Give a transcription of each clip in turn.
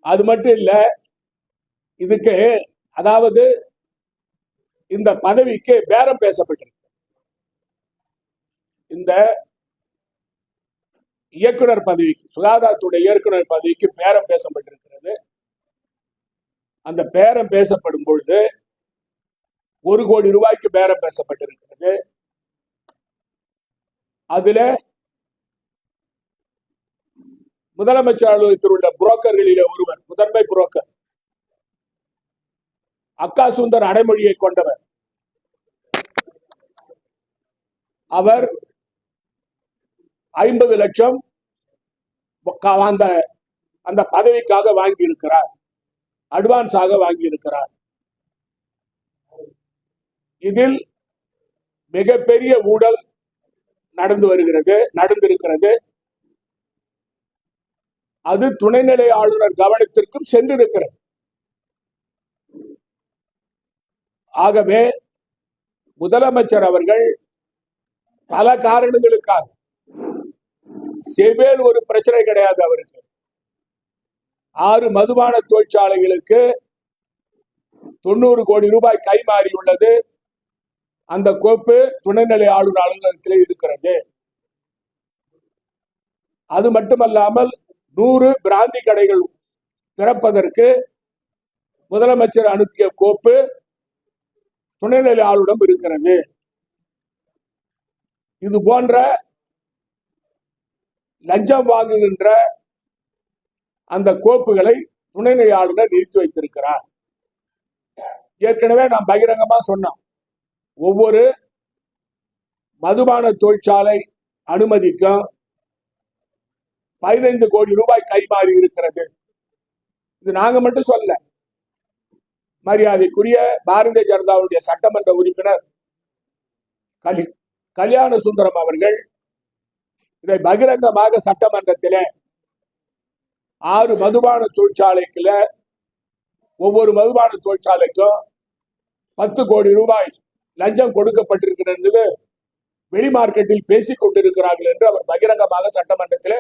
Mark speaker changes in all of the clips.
Speaker 1: அது மட்டும் இல்ல, இதுக்கு அதாவது இந்த பதவிக்கு பேரம் பேசப்பட்டிருக்கு. இந்த இயக்குனர் பதவிக்கு, சுகாதாரத்துடைய இயக்குனர் பதவிக்கு பேரம் பேசப்பட்டிருக்கிறது. அந்த பேரம் பேசப்படும் பொழுது 1 கோடி ரூபாய்க்கு பேரம் பேசப்பட்டிருக்கிறது. அதுல முதலமைச்சர் அலுவலகத்தில் உள்ள புரோக்கர்களிலே ஒருவர், முதன்மை புரோக்கர் அக்கா சுந்தர் அடைமொழியை கொண்டவர், அவர் 50 லட்சம் அந்த பதவிக்காக வாங்கி இருக்கிறார், அட்வான்ஸாக வாங்கி இருக்கிறார். இதில் மிகப்பெரிய ஊழல் நடந்திருக்கிறது. அது துணைநிலை ஆளுநர் கவனத்திற்கும் சென்றிருக்கிறது. ஆகவே முதலமைச்சர் அவர்கள் பல காரணங்களுக்காக, செவேல் ஒரு பிரச்சனை கிடையாது அவருக்கு, 6 மதுபான தொழிற்சாலைகளுக்கு 90 கோடி ரூபாய் கைமாறியுள்ளது. அந்த கோப்பு துணைநிலை ஆளுநர் அலுவலகத்தில் இருக்கிறது. அது மட்டுமல்லாமல் 100 பிராந்தி கடைகள் திறப்பதற்கு முதலமைச்சர் அனுப்பிய கோப்பு துணைநிலை ஆளுநரிடம் இருக்கிறது. இது போன்ற லஞ்சம் வாங்குகின்ற அந்த கோப்புகளை துணைநிலை ஆளுநர் நிறுத்தி வைத்திருக்கிறார். ஏற்கனவே நாம் பகிரங்கமா சொன்னோம், ஒவ்வொரு மதுபான தொழிற்சாலை அனுமதிக்கும் 15 கோடி ரூபாய் கைமாறி இருக்கிறது. இது நாங்க மட்டும் சொல்ல, மரியாதைக்குரிய பாரதிய ஜனதாவுடைய சட்டமன்ற உறுப்பினர் கல்யாண சுந்தரம் அவர்கள் இதை பகிரங்கமாக சட்டமன்றத்தில் 6 மதுபான தொழிற்சாலைக்குள்ள ஒவ்வொரு மதுபான தொழிற்சாலைக்கும் 10 கோடி ரூபாய் லஞ்சம் கொடுக்கப்பட்டிருக்கிறது, வெளி மார்க்கெட்டில் பேசிக் கொண்டிருக்கிறார்கள் என்று அவர் பகிரங்கமாக சட்டமன்றத்தில்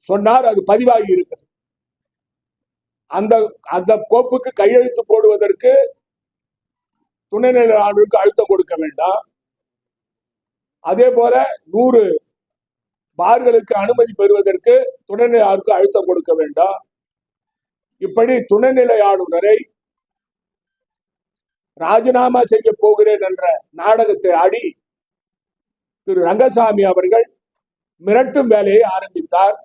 Speaker 1: சொன்னார். அது பதிவாகி இருக்கிறது. அந்த கோப்புக்கு கையெழுத்து போடுவதற்கு துணைநிலை ஆளுநருக்கு அழுத்தம் கொடுக்க வேண்டாம். அதே போல 100 பார்களுக்கு அனுமதி பெறுவதற்கு துணைநிலை ஆளுநருக்கு அழுத்தம் கொடுக்க வேண்டாம். இப்படி துணைநிலை ஆளுநரை ராஜினாமா செய்ய போகிறேன் என்ற நாடகத்தை ஆடி திரு ரங்கசாமி அவர்கள் மிரட்டும் வேலையை ஆரம்பித்தார்.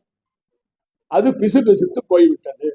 Speaker 1: அது பிசுபிசுத்து போய்விட்டது.